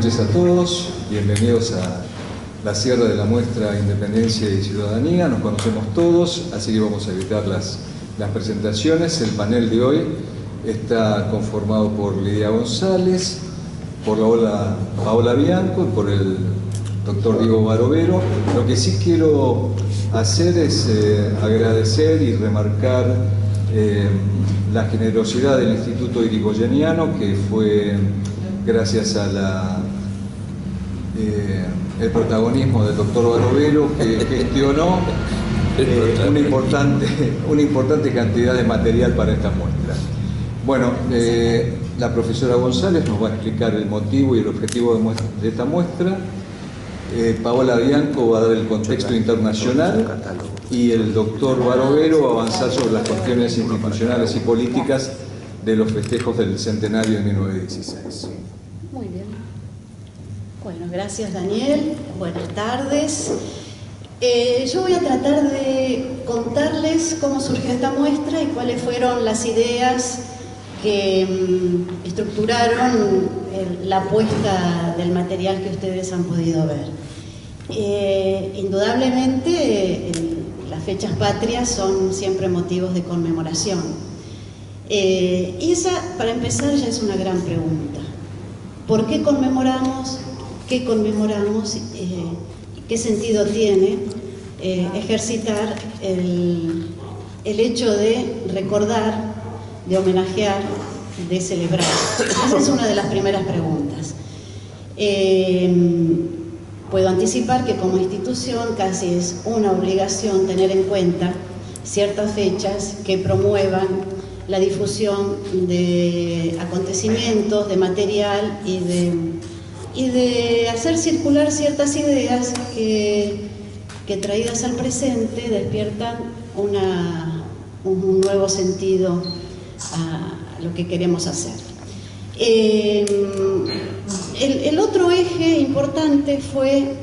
noches a todos, bienvenidos a la Sierra de la Muestra Independencia y Ciudadanía. Nos conocemos todos, así que vamos a evitar las presentaciones. El panel de hoy está conformado por Lidia González, por Paola Bianco y por el doctor Diego Barovero. Lo que sí quiero hacer es agradecer y remarcar la generosidad del Instituto Irigoyeniano, que fue gracias a el protagonismo del doctor Barovero, que gestionó una importante cantidad de material para esta muestra. Bueno, la profesora González nos va a explicar el motivo y el objetivo de esta muestra. Paola Bianco va a dar el contexto internacional y el doctor Barovero va a avanzar sobre las cuestiones institucionales y políticas de los festejos del centenario de 1916. Muy bien. Bueno, gracias Daniel. Buenas tardes. Yo voy a tratar de contarles cómo surgió esta muestra y cuáles fueron las ideas que estructuraron la apuesta del material que ustedes han podido ver. Indudablemente las fechas patrias son siempre motivos de conmemoración. Y esa, para empezar, ya es una gran pregunta. ¿Por qué conmemoramos? ¿Qué conmemoramos? ¿Qué sentido tiene ejercitar el hecho de recordar, de homenajear, de celebrar? Esa es una de las primeras preguntas. Puedo anticipar que como institución casi es una obligación tener en cuenta ciertas fechas que promuevan la difusión de acontecimientos, de material y de hacer circular ciertas ideas que traídas al presente despiertan un nuevo sentido a lo que queremos hacer. El otro eje importante fue,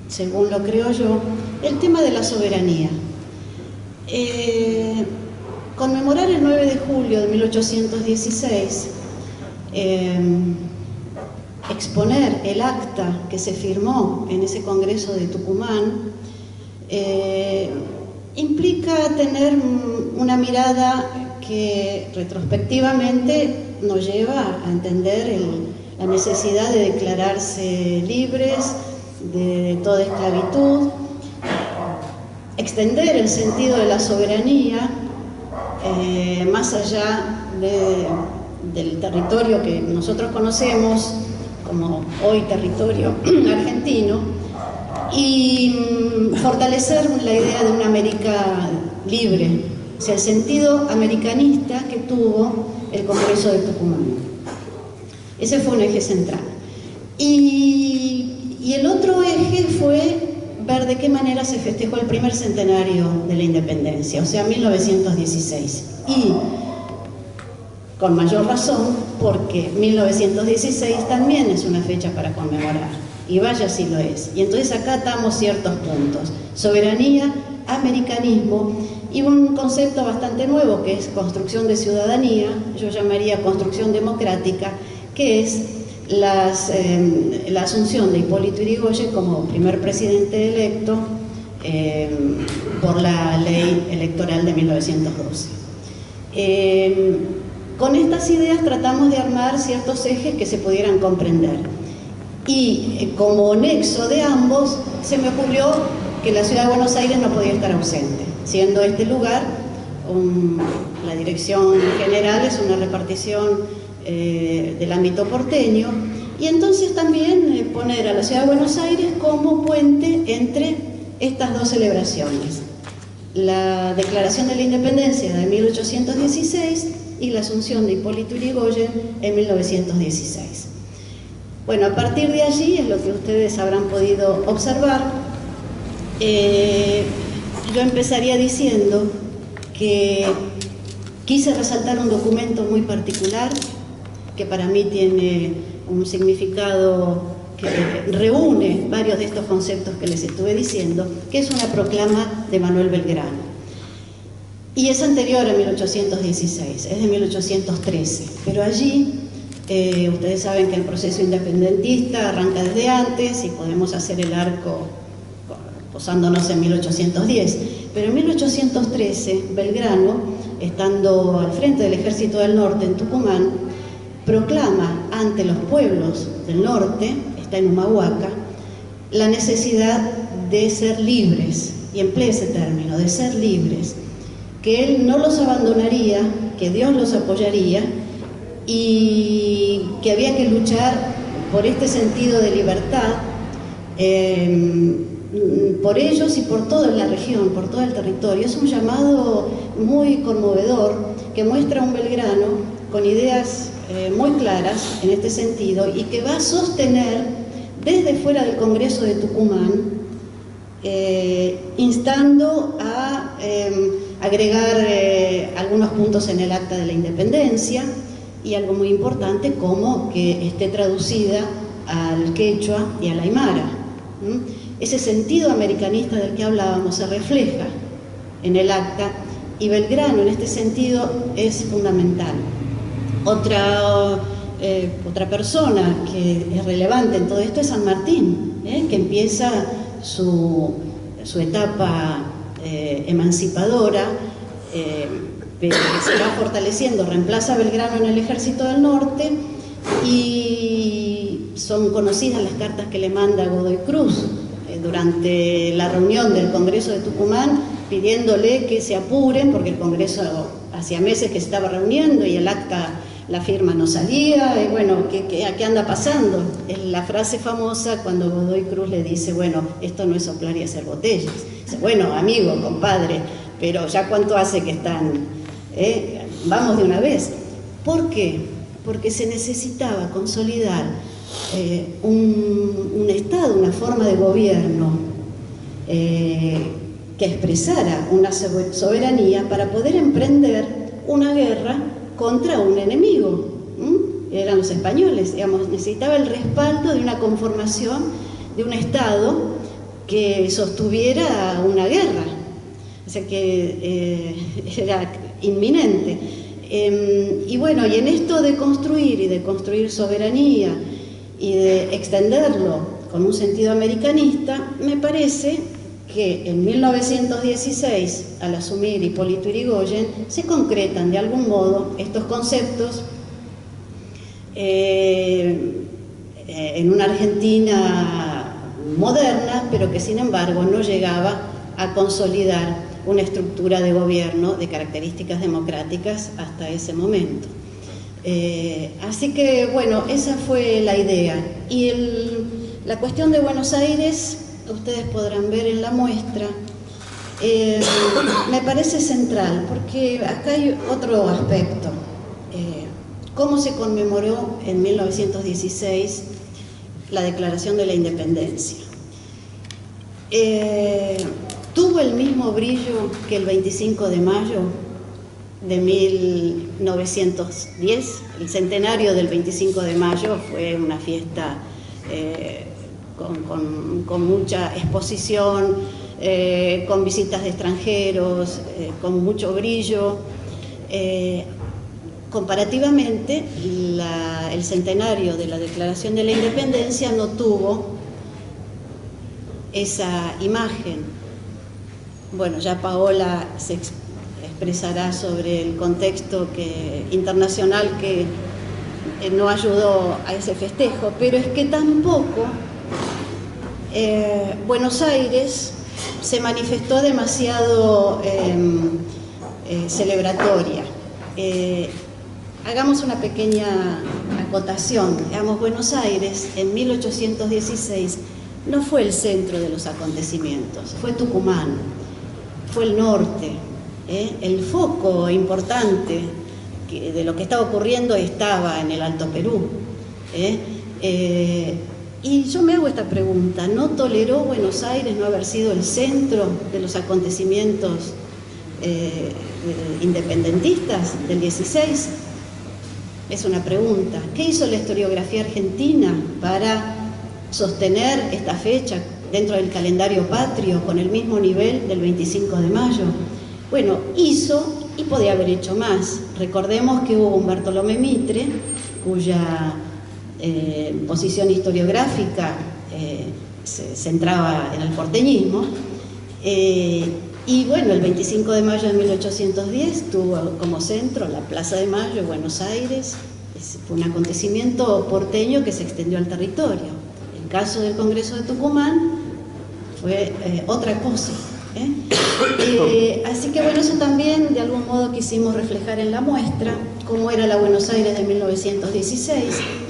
según lo creo yo, el tema de la soberanía. Conmemorar el 9 de julio de 1816, exponer el acta que se firmó en ese Congreso de Tucumán, implica tener una mirada que retrospectivamente nos lleva a entender la necesidad de declararse libres de toda esclavitud, extender el sentido de la soberanía más allá del territorio que nosotros conocemos como hoy territorio argentino, y fortalecer la idea de una América libre, o sea, el sentido americanista que tuvo el Congreso de Tucumán. Ese fue un eje central. Y el otro eje fue ver de qué manera se festejó el primer centenario de la independencia, o sea, 1916. Y con mayor razón, porque 1916 también es una fecha para conmemorar, y vaya si lo es. Y entonces acá atamos ciertos puntos: soberanía, americanismo, y un concepto bastante nuevo que es construcción de ciudadanía, yo llamaría construcción democrática, que es la asunción de Hipólito Yrigoyen como primer presidente electo por la ley electoral de 1912. Con estas ideas tratamos de armar ciertos ejes que se pudieran comprender, y como nexo de ambos se me ocurrió que la ciudad de Buenos Aires no podía estar ausente, siendo este lugar, la dirección general es una repartición del ámbito porteño, y entonces también poner a la ciudad de Buenos Aires como puente entre estas dos celebraciones: la Declaración de la Independencia de 1816 y la asunción de Hipólito Yrigoyen en 1916. Bueno, a partir de allí es lo que ustedes habrán podido observar. Yo empezaría diciendo que quise resaltar un documento muy particular que para mí tiene un significado que reúne varios de estos conceptos que les estuve diciendo, que es una proclama de Manuel Belgrano. Y es anterior a 1816, es de 1813, pero allí Ustedes saben que el proceso independentista arranca desde antes y podemos hacer el arco posándonos en 1810, pero en 1813 Belgrano, estando al frente del Ejército del Norte en Tucumán, proclama ante los pueblos del norte, está en Humahuaca, la necesidad de ser libres, y emplea ese término, de ser libres, que él no los abandonaría, que Dios los apoyaría y que había que luchar por este sentido de libertad, por ellos y por toda la región, por todo el territorio. Es un llamado muy conmovedor que muestra a un Belgrano con ideas muy claras en este sentido y que va a sostener desde fuera del Congreso de Tucumán, instando a agregar algunos puntos en el Acta de la Independencia y algo muy importante como que esté traducida al quechua y al aymara. Ese sentido americanista del que hablábamos se refleja en el acta y Belgrano en este sentido es fundamental. Otra persona que es relevante en todo esto es San Martín, que empieza su etapa emancipadora, pero que se va fortaleciendo, reemplaza a Belgrano en el Ejército del Norte y son conocidas las cartas que le manda Godoy Cruz durante la reunión del Congreso de Tucumán, pidiéndole que se apuren porque el Congreso hacía meses que se estaba reuniendo y el acta, la firma no salía, y bueno, ¿qué anda pasando? Es la frase famosa cuando Godoy Cruz le dice, bueno, esto no es soplar y hacer botellas. Dice, bueno, amigo, compadre, pero ya cuánto hace que están, vamos de una vez. ¿Por qué? Porque se necesitaba consolidar un Estado, una forma de gobierno que expresara una soberanía para poder emprender una guerra contra un enemigo. Eran los españoles, digamos, necesitaba el respaldo de una conformación de un Estado que sostuviera una guerra, o sea que era inminente. Y bueno, y en esto de construir soberanía y de extenderlo con un sentido americanista, me parece que en 1916, al asumir Hipólito Yrigoyen, se concretan de algún modo estos conceptos en una Argentina moderna, pero que sin embargo no llegaba a consolidar una estructura de gobierno de características democráticas hasta ese momento. Así que bueno, esa fue la idea. Y la cuestión de Buenos Aires, ustedes podrán ver en la muestra, me parece central, porque acá hay otro aspecto. ¿Cómo se conmemoró en 1916 la Declaración de la Independencia? ¿Tuvo el mismo brillo que el 25 de mayo de 1910? El centenario del 25 de mayo fue una fiesta con mucha exposición, con visitas de extranjeros, con mucho brillo. Comparativamente, el centenario de la Declaración de la Independencia no tuvo esa imagen. Bueno, ya Paola se expresará sobre el contexto internacional que no ayudó a ese festejo, pero es que tampoco Buenos Aires se manifestó demasiado celebratoria. Hagamos una pequeña acotación. Digamos, Buenos Aires en 1816 no fue el centro de los acontecimientos, fue Tucumán, fue el norte. El foco importante de lo que estaba ocurriendo estaba en el Alto Perú. Y yo me hago esta pregunta, ¿no toleró Buenos Aires no haber sido el centro de los acontecimientos independentistas del 16? Es una pregunta. ¿Qué hizo la historiografía argentina para sostener esta fecha dentro del calendario patrio con el mismo nivel del 25 de mayo? Bueno, hizo y podía haber hecho más. Recordemos que hubo un Bartolomé Mitre, cuya posición historiográfica se centraba en el porteñismo. Y bueno, el 25 de mayo de 1810 tuvo como centro la Plaza de Mayo de Buenos Aires. Fue un acontecimiento porteño que se extendió al territorio. El caso del Congreso de Tucumán fue otra cosa. Así que bueno, eso también de algún modo quisimos reflejar en la muestra, cómo era la Buenos Aires de 1916,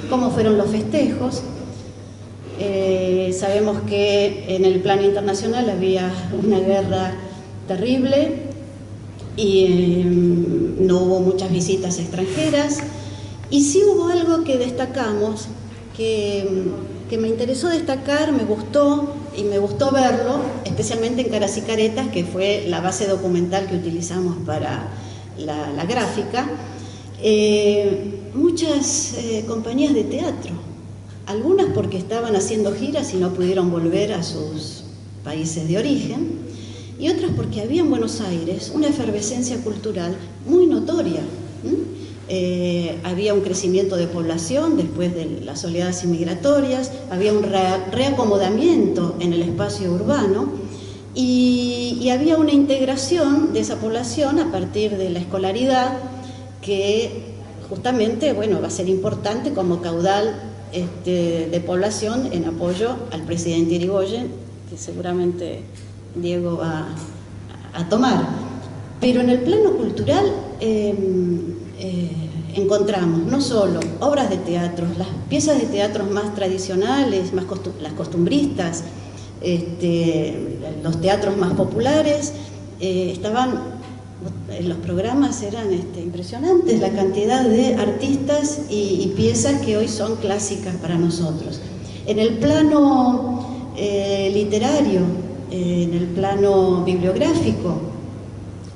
cómo fueron los festejos. Sabemos que en el plano internacional había una guerra terrible y no hubo muchas visitas extranjeras, y sí hubo algo que destacamos, que me interesó destacar, me gustó verlo, especialmente en Caras y Caretas, que fue la base documental que utilizamos para la gráfica. Muchas compañías de teatro, algunas porque estaban haciendo giras y no pudieron volver a sus países de origen, y otras porque había en Buenos Aires una efervescencia cultural muy notoria. Había un crecimiento de población después de las oleadas inmigratorias, había un reacomodamiento en el espacio urbano y había una integración de esa población a partir de la escolaridad, que justamente, bueno, va a ser importante como caudal de población en apoyo al presidente Irigoyen, que seguramente Diego va a tomar. Pero en el plano cultural encontramos no solo obras de teatro, las piezas de teatro más tradicionales, las costumbristas, los teatros más populares, los programas eran impresionantes, la cantidad de artistas y piezas que hoy son clásicas para nosotros. En el plano literario, en el plano bibliográfico,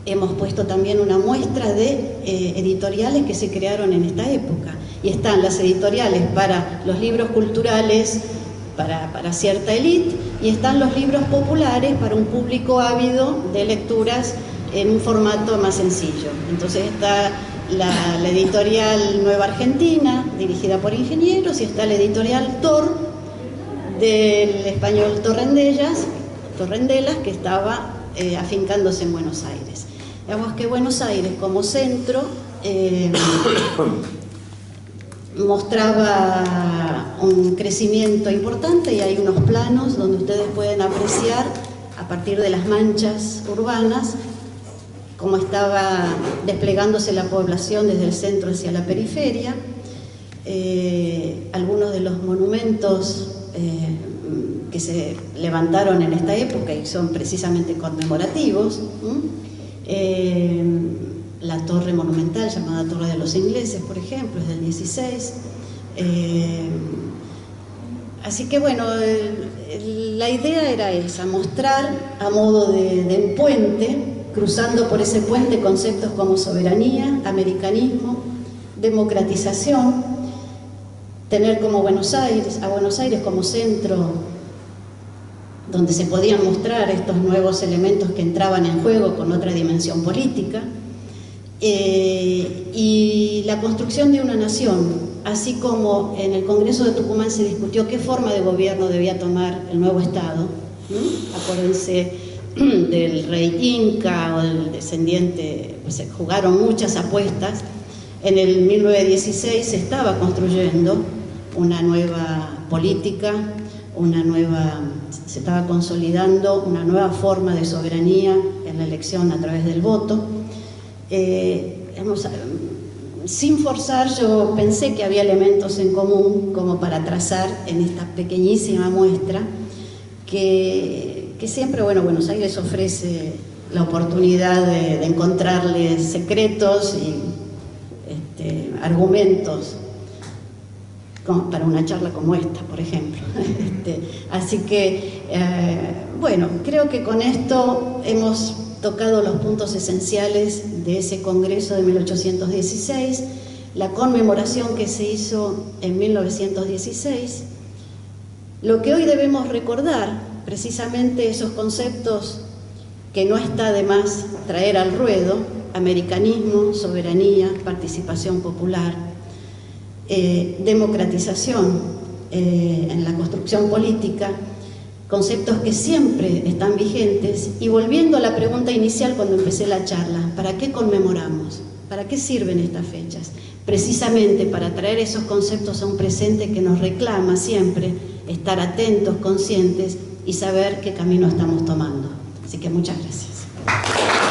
hemos puesto también una muestra de editoriales que se crearon en esta época. Y están las editoriales para los libros culturales, para cierta élite, y están los libros populares para un público ávido de lecturas en un formato más sencillo. Entonces está la editorial Nueva Argentina, dirigida por ingenieros, y está la editorial Tor, del español Torrendelas, que estaba afincándose en Buenos Aires. Digamos que Buenos Aires como centro mostraba un crecimiento importante, y hay unos planos donde ustedes pueden apreciar a partir de las manchas urbanas cómo estaba desplegándose la población desde el centro hacia la periferia. Algunos de los monumentos que se levantaron en esta época y son precisamente conmemorativos. La torre monumental llamada Torre de los Ingleses, por ejemplo, es del 16. Así que bueno, la idea era esa, mostrar a modo de un puente, cruzando por ese puente conceptos como soberanía, americanismo, democratización, tener como a Buenos Aires como centro donde se podían mostrar estos nuevos elementos que entraban en juego con otra dimensión política, y la construcción de una nación, así como en el Congreso de Tucumán se discutió qué forma de gobierno debía tomar el nuevo Estado. Acuérdense del rey Inca o del descendiente, pues se jugaron muchas apuestas. En el 1916 se estaba construyendo una nueva política, se estaba consolidando una nueva forma de soberanía en la elección a través del voto. Sin forzar, yo pensé que había elementos en común como para trazar en esta pequeñísima muestra que siempre, bueno, Buenos Aires ofrece la oportunidad de encontrarle secretos y argumentos como para una charla como esta, por ejemplo. Así que, bueno, creo que con esto hemos tocado los puntos esenciales de ese Congreso de 1816, la conmemoración que se hizo en 1916, lo que hoy debemos recordar, precisamente esos conceptos que no está de más traer al ruedo: americanismo, soberanía, participación popular. democratización en la construcción política, conceptos que siempre están vigentes. Y volviendo a la pregunta inicial cuando empecé la charla, ¿para qué conmemoramos? ¿Para qué sirven estas fechas? Precisamente para traer esos conceptos a un presente que nos reclama siempre estar atentos, conscientes y saber qué camino estamos tomando. Así que muchas gracias.